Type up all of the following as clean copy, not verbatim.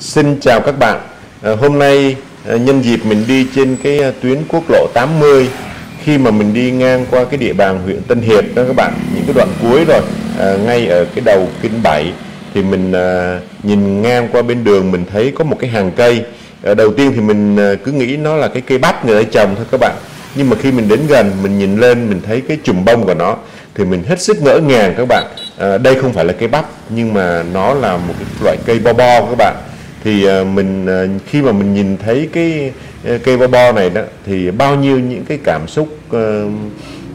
Xin chào các bạn. Hôm nay nhân dịp mình đi trên cái tuyến quốc lộ 80, khi mà mình đi ngang qua cái địa bàn huyện Tân Hiệp đó các bạn, những cái đoạn cuối rồi, ngay ở cái đầu kinh 7 thì mình nhìn ngang qua bên đường mình thấy có một cái hàng cây. Đầu tiên thì mình cứ nghĩ nó là cái cây bắp người ta trồng thôi các bạn. Nhưng mà khi mình đến gần mình nhìn lên mình thấy cái chùm bông của nó thì mình hết sức ngỡ ngàng các bạn. Đây không phải là cây bắp nhưng mà nó là một cái loại cây bo bo các bạn. Thì khi mà mình nhìn thấy cái cây bo bo này đó thì bao nhiêu những cái cảm xúc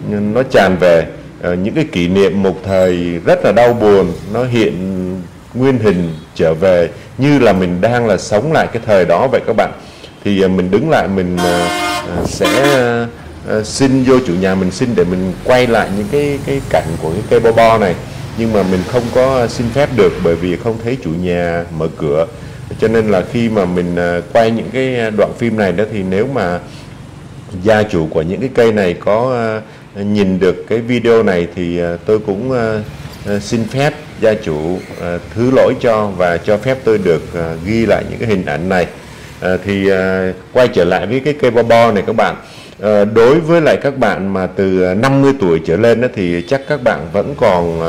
nó tràn về, những cái kỷ niệm một thời rất là đau buồn nó hiện nguyên hình trở về, như là mình đang là sống lại cái thời đó vậy các bạn. Thì mình đứng lại mình sẽ xin vô chủ nhà mình xin để mình quay lại những cái cảnh của cái cây bo bo này, nhưng mà mình không có xin phép được bởi vì không thấy chủ nhà mở cửa. Cho nên là khi mà mình quay những cái đoạn phim này đó thì nếu mà gia chủ của những cái cây này có nhìn được cái video này thì tôi cũng xin phép gia chủ thứ lỗi cho và cho phép tôi được ghi lại những cái hình ảnh này. Thì quay trở lại với cái cây bo bo này các bạn. Đối với lại các bạn mà từ 50 tuổi trở lên đó, thì chắc các bạn vẫn còn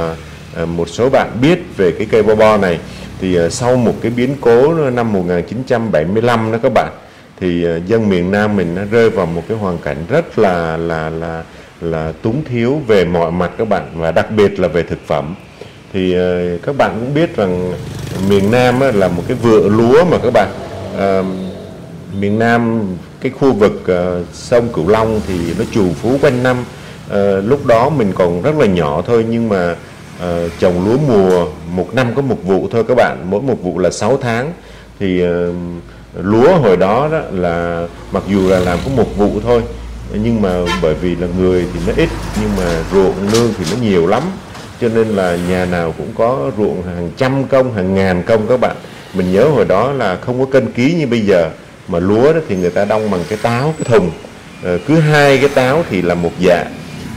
một số bạn biết về cái cây bo bo này. Thì sau một cái biến cố năm 1975 đó các bạn, thì dân miền Nam mình nó rơi vào một cái hoàn cảnh rất là túng thiếu về mọi mặt các bạn, và đặc biệt là về thực phẩm. Thì các bạn cũng biết rằng miền Nam là một cái vựa lúa mà các bạn. Miền Nam cái khu vực sông Cửu Long thì nó trù phú quanh năm. Lúc đó mình còn rất là nhỏ thôi, nhưng mà trồng lúa mùa một năm có một vụ thôi các bạn, mỗi một vụ là 6 tháng. Thì lúa hồi đó, là mặc dù là làm có một vụ thôi, nhưng mà bởi vì là người thì nó ít nhưng mà ruộng nương thì nó nhiều lắm, cho nên là nhà nào cũng có ruộng hàng trăm công hàng ngàn công các bạn. Mình nhớ hồi đó là không có cân ký như bây giờ, mà lúa đó thì người ta đong bằng cái táo, cái thùng, cứ 2 cái táo thì là một dạ.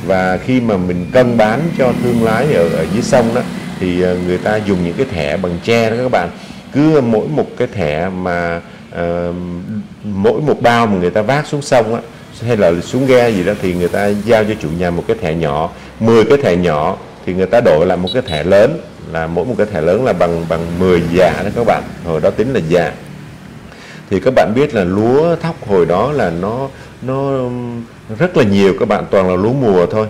Và khi mà mình cân bán cho thương lái ở dưới sông đó thì người ta dùng những cái thẻ bằng tre đó các bạn. Cứ mỗi một cái thẻ mà mỗi một bao mà người ta vác xuống sông á, hay là xuống ghe gì đó, thì người ta giao cho chủ nhà một cái thẻ nhỏ. 10 cái thẻ nhỏ thì người ta đổi lại một cái thẻ lớn, là mỗi một cái thẻ lớn là bằng 10 dạ đó các bạn. Hồi đó tính là dạ. Thì các bạn biết là lúa thóc hồi đó là nó rất là nhiều các bạn, toàn là lúa mùa thôi.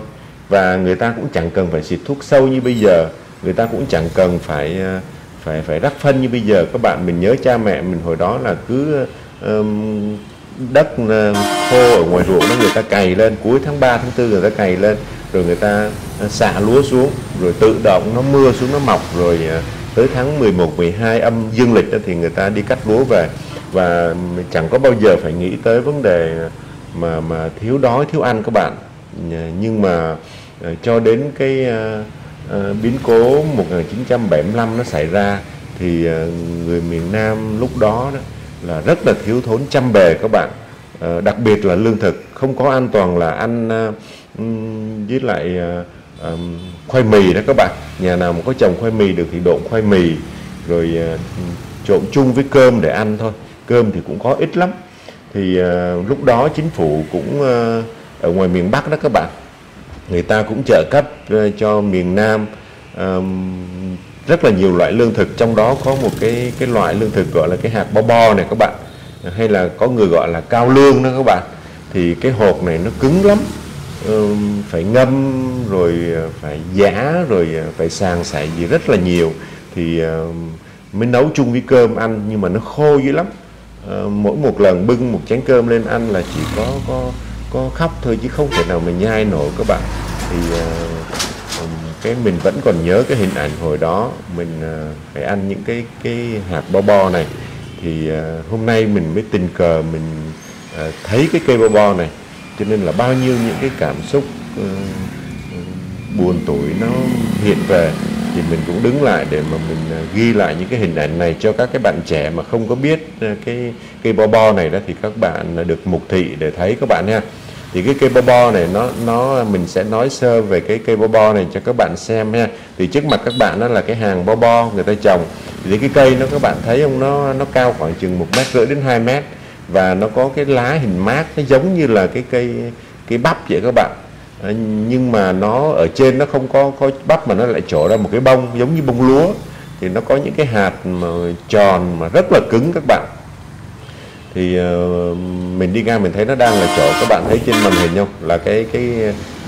Và người ta cũng chẳng cần phải xịt thuốc sâu như bây giờ, người ta cũng chẳng cần phải rắc phân như bây giờ các bạn. Mình nhớ cha mẹ mình hồi đó là cứ đất khô ở ngoài ruộng đó người ta cày lên, cuối tháng 3 tháng 4 người ta cày lên, rồi người ta xạ lúa xuống, rồi tự động nó mưa xuống nó mọc, rồi tới tháng 11, 12 âm dương lịch đó thì người ta đi cắt lúa về. Và chẳng có bao giờ phải nghĩ tới vấn đề mà thiếu đói thiếu ăn các bạn. Nhưng mà cho đến cái biến cố 1975 nó xảy ra thì người miền Nam lúc đó là rất là thiếu thốn trăm bề các bạn. Đặc biệt là lương thực không có an toàn, là ăn với lại khoai mì đó các bạn. Nhà nào mà có trồng khoai mì được thì độn khoai mì rồi trộn chung với cơm để ăn thôi, cơm thì cũng có ít lắm. Thì lúc đó chính phủ cũng ở ngoài miền Bắc đó các bạn, người ta cũng trợ cấp cho miền Nam rất là nhiều loại lương thực, trong đó có một cái loại lương thực gọi là cái hạt bo bo này các bạn, hay là có người gọi là cao lương đó các bạn. Thì cái hột này nó cứng lắm, phải ngâm rồi phải giã rồi phải sàng sảy gì rất là nhiều thì mới nấu chung với cơm ăn, nhưng mà nó khô dữ lắm. Mỗi một lần bưng một chén cơm lên ăn là chỉ có khóc thôi, chứ không thể nào mà nhai nổi các bạn. Thì cái mình vẫn còn nhớ cái hình ảnh hồi đó mình phải ăn những cái hạt bo bo này. Thì hôm nay mình mới tình cờ mình thấy cái cây bo bo này, cho nên là bao nhiêu những cái cảm xúc buồn tủi nó hiện về. Thì mình cũng đứng lại để mà mình ghi lại những cái hình ảnh này cho các cái bạn trẻ mà không có biết cái cây bo bo này đó, thì các bạn được mục thị để thấy các bạn nha. Thì cái cây bo bo này mình sẽ nói sơ về cái cây bo bo này cho các bạn xem ha. Thì trước mặt các bạn đó là cái hàng bo bo người ta trồng. Thì cái cây nó các bạn thấy không, nó cao khoảng chừng 1,5 m đến 2 m, và nó có cái lá hình mát, nó giống như là cái cây bắp vậy các bạn. Nhưng mà nó ở trên nó không có bắp, mà nó lại trổ ra một cái bông giống như bông lúa. Thì nó có những cái hạt mà tròn mà rất là cứng các bạn. Thì mình đi ngang mình thấy nó đang là trổ, các bạn thấy trên màn hình không, là cái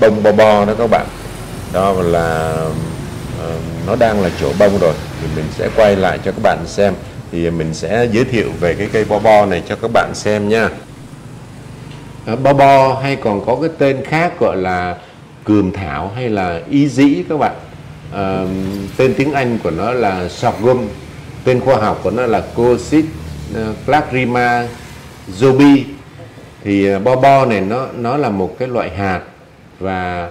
bông bo bo đó các bạn. Đó là nó đang là trổ bông rồi. Thì mình sẽ quay lại cho các bạn xem. Thì mình sẽ giới thiệu về cái cây bo bo này cho các bạn xem nha. Bo bo hay còn có cái tên khác gọi là cườm thảo hay là y dĩ các bạn. Tên tiếng Anh của nó là sorghum, tên khoa học của nó là Cosis Clarima zobi. Thì bo bo này nó là một cái loại hạt, và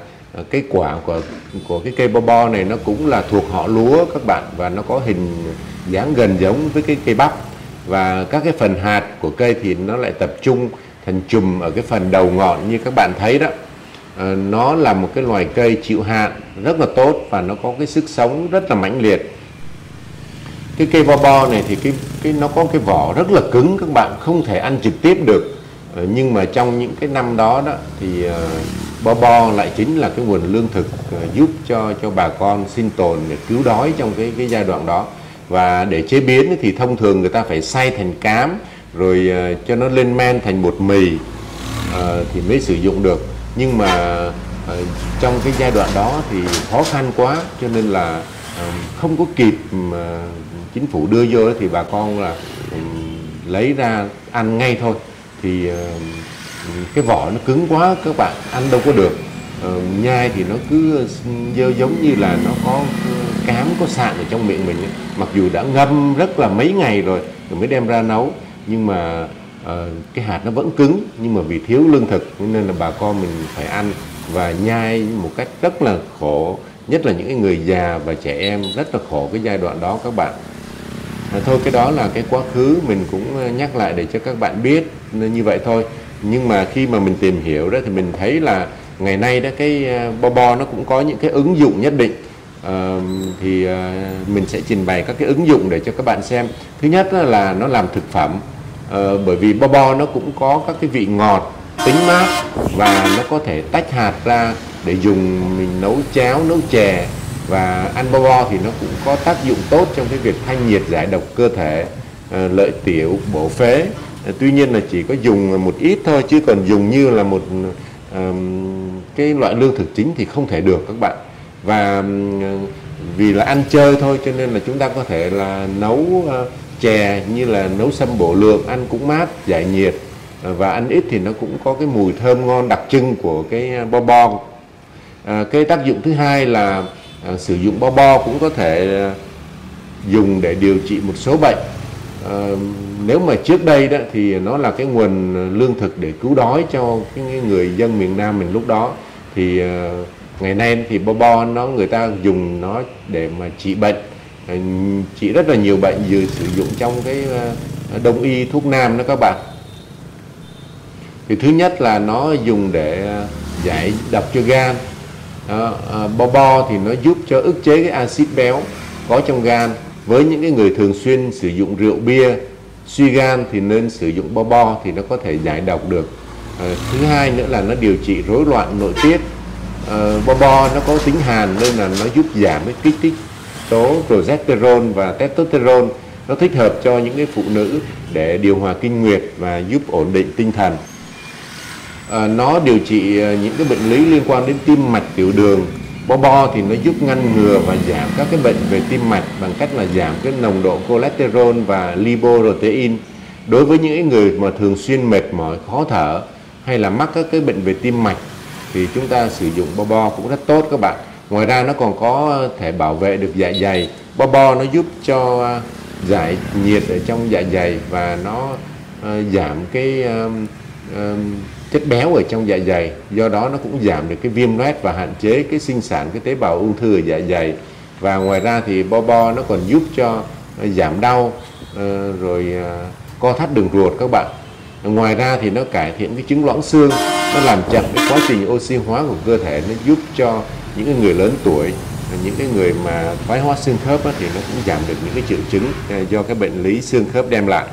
cái quả của cái cây bo bo này nó cũng là thuộc họ lúa các bạn, và nó có hình dáng gần giống với cái cây bắp. Và các cái phần hạt của cây thì nó lại tập trung thành chùm ở cái phần đầu ngọn như các bạn thấy đó. Nó là một cái loài cây chịu hạn rất là tốt, và nó có cái sức sống rất là mãnh liệt. Cái cây bo bo này thì nó có cái vỏ rất là cứng các bạn, không thể ăn trực tiếp được. Nhưng mà trong những cái năm đó thì bo bo lại chính là cái nguồn lương thực giúp cho bà con sinh tồn để cứu đói trong cái giai đoạn đó. Và để chế biến thì thông thường người ta phải xay thành cám, rồi cho nó lên men thành bột mì thì mới sử dụng được. Nhưng mà trong cái giai đoạn đó thì khó khăn quá, cho nên là không có kịp chính phủ đưa vô, thì bà con là lấy ra ăn ngay thôi. Thì cái vỏ nó cứng quá các bạn, ăn đâu có được. Nhai thì nó cứ giống như là nó có cám, có sạn ở trong miệng mình ấy. Mặc dù đã ngâm rất là mấy ngày rồi mới đem ra nấu, nhưng mà cái hạt nó vẫn cứng. Nhưng mà vì thiếu lương thực nên là bà con mình phải ăn và nhai một cách rất là khổ, nhất là những cái người già và trẻ em rất là khổ cái giai đoạn đó các bạn. Thôi cái đó là cái quá khứ, mình cũng nhắc lại để cho các bạn biết như vậy thôi. Nhưng mà khi mà mình tìm hiểu đó thì mình thấy là ngày nay đó cái bo bo nó cũng có những cái ứng dụng nhất định. Thì mình sẽ trình bày các cái ứng dụng để cho các bạn xem. Thứ nhất là nó làm thực phẩm, bởi vì bo bo nó cũng có các cái vị ngọt, tính mát, và nó có thể tách hạt ra để dùng mình nấu cháo, nấu chè. Và ăn bo bo thì nó cũng có tác dụng tốt trong cái việc thanh nhiệt, giải độc cơ thể, lợi tiểu, bổ phế. Tuy nhiên là chỉ có dùng một ít thôi, chứ còn dùng như là một cái loại lương thực chính thì không thể được các bạn. Và vì là ăn chơi thôi cho nên là chúng ta có thể là nấu chè như là nấu sâm bổ lượng, ăn cũng mát, giải nhiệt, và ăn ít thì nó cũng có cái mùi thơm ngon đặc trưng của cái bo bo. Cái tác dụng thứ hai là sử dụng bo bo cũng có thể dùng để điều trị một số bệnh. Nếu mà trước đây đó thì nó là cái nguồn lương thực để cứu đói cho cái người dân miền Nam mình lúc đó, thì ngày nay thì bo bo người ta dùng nó để mà trị bệnh, trị rất là nhiều bệnh, vừa sử dụng trong cái đông y thuốc nam đó các bạn. Thì thứ nhất là nó dùng để giải độc cho gan. Bo bo thì nó giúp cho ức chế cái axit béo có trong gan. Với những cái người thường xuyên sử dụng rượu bia, suy gan thì nên sử dụng bo bo, thì nó có thể giải độc được. Thứ hai nữa là nó điều trị rối loạn nội tiết. Bo bo nó có tính hàn nên là nó giúp giảm cái kích thích tố progesterone và testosterone. Nó thích hợp cho những cái phụ nữ để điều hòa kinh nguyệt và giúp ổn định tinh thần. Nó điều trị những cái bệnh lý liên quan đến tim mạch, tiểu đường. Bo bo thì nó giúp ngăn ngừa và giảm các cái bệnh về tim mạch bằng cách là giảm cái nồng độ cholesterol và lipoprotein. Đối với những người mà thường xuyên mệt mỏi, khó thở hay là mắc các cái bệnh về tim mạch thì chúng ta sử dụng bo bo cũng rất tốt các bạn. Ngoài ra nó còn có thể bảo vệ được dạ dày. Bo bo nó giúp cho giải nhiệt ở trong dạ dày, và nó giảm cái chất béo ở trong dạ dày. Do đó nó cũng giảm được cái viêm loét và hạn chế cái sinh sản cái tế bào ung thư ở dạ dày. Và ngoài ra thì bo bo nó còn giúp cho giảm đau, rồi co thắt đường ruột các bạn. Ngoài ra thì nó cải thiện cái chứng loãng xương, nó làm chậm cái quá trình oxy hóa của cơ thể, nó giúp cho những cái người lớn tuổi, những cái người mà thoái hóa xương khớp thì nó cũng giảm được những cái triệu chứng do cái bệnh lý xương khớp đem lại.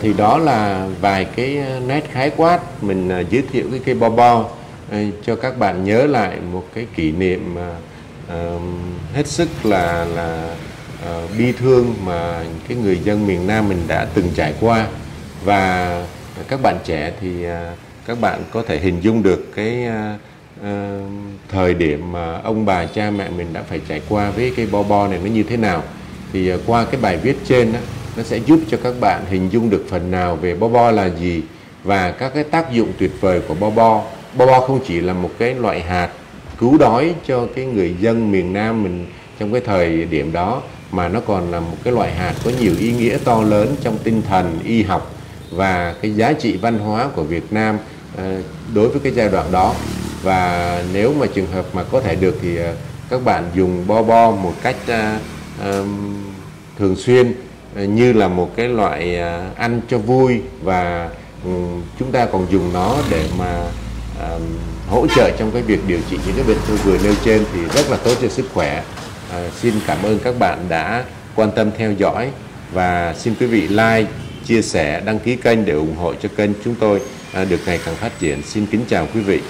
Thì đó là vài cái nét khái quát mình giới thiệu cái cây bo bo cho các bạn nhớ lại một cái kỷ niệm hết sức là bi thương mà cái người dân miền Nam mình đã từng trải qua. Và các bạn trẻ thì các bạn có thể hình dung được cái thời điểm mà ông bà cha mẹ mình đã phải trải qua với cây bo bo này nó như thế nào. Thì qua cái bài viết trên đó, nó sẽ giúp cho các bạn hình dung được phần nào về bo bo là gì và các cái tác dụng tuyệt vời của bo bo. Bo bo không chỉ là một cái loại hạt cứu đói cho cái người dân miền Nam mình trong cái thời điểm đó, mà nó còn là một cái loại hạt có nhiều ý nghĩa to lớn trong tinh thần, y học và cái giá trị văn hóa của Việt Nam đối với cái giai đoạn đó. Và nếu mà trường hợp mà có thể được thì các bạn dùng bo bo một cách thường xuyên như là một cái loại ăn cho vui, và chúng ta còn dùng nó để mà hỗ trợ trong cái việc điều trị những cái bệnh tôi vừa nêu trên thì rất là tốt cho sức khỏe. Xin cảm ơn các bạn đã quan tâm theo dõi, và xin quý vị like, chia sẻ, đăng ký kênh để ủng hộ cho kênh chúng tôi được ngày càng phát triển. Xin kính chào quý vị.